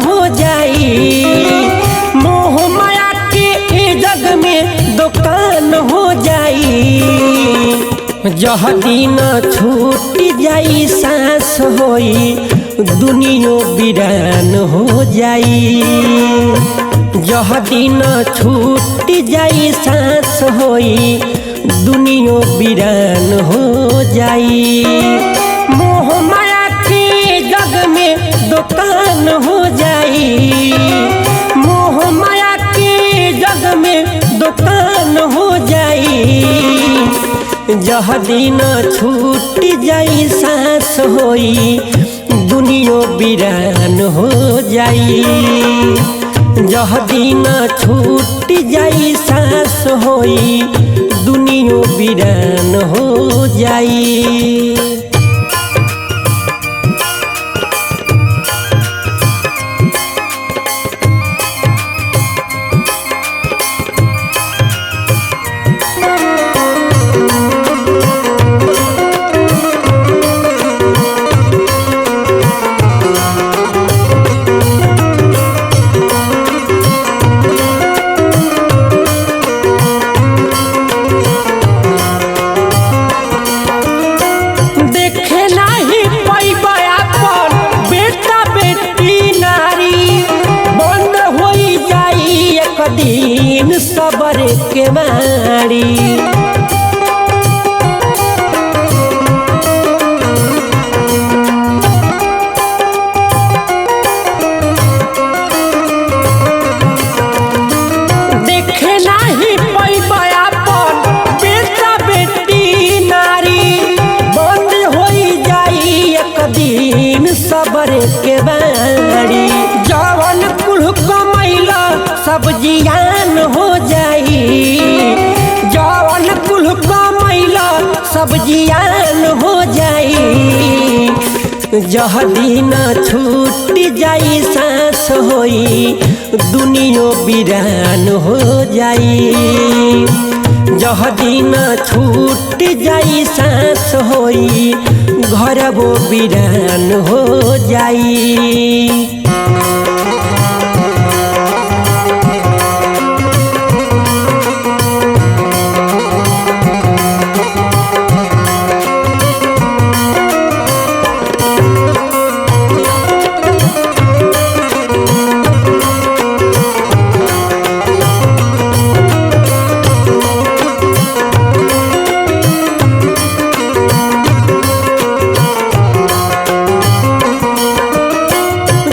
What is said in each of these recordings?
हो जाई, मोह माया के जग में दुकान हो जाई। जह दिन छूट जाई सांस होई, दुनिया वीरान हो जाई। जह दिन छूट जाई सांस होई, दुनिया वीरान हो जाई। मोह माया के जग में दुकान हो जाई, मोह माया के जग में दुकान हो जाई। जह दिन छूट जाई सांस होई, दुनिया वीरान हो जाई। जह दिन छूट जाई सांस होई, दुनिया वीरान हो जाई। दिन सबर के मारी देखे नहीं पैबा अपन बेटा बेटी नारी, बंद हो जाई एक दिन सबर के मारी। जवन कुल कमैला सब जियान हो जाई, जवन कुल कमैला सब जियान हो जाई। जह दिन छूट जाई सांस होई, दुनिया वीरान हो जाई। जह दिन छूट जाई सांस होई, घर वो वीरान हो जाई।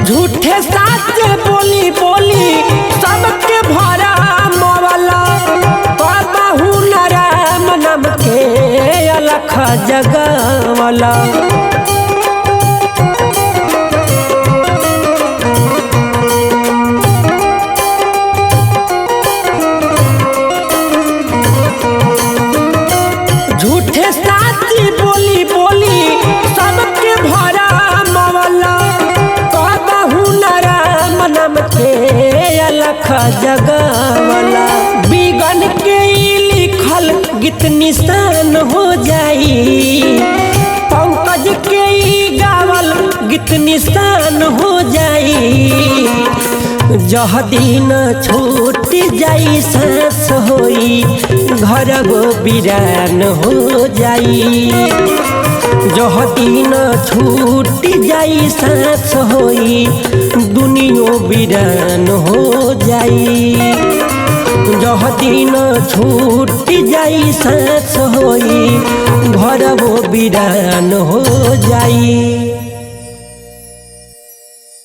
झूठे साथ बोली बोली सबके भरा मवला, कहू न राम नाम के अलख जगवला। झूठे साथ बोली बोली सबके भरा मवला, अलख जगवला। बिगन के लिखल गीत निशान हो जाई, पंकज के गावल गीत निशान हो जाई। जह दिन छूट जाई सांस होई, घर वो वीरान हो जाई। जह दिन छूट जाई सांस होई, दुनिया वीरान हो जाई। जह दिन छूट जाई सांस होई, घर वो वीरान हो जाई।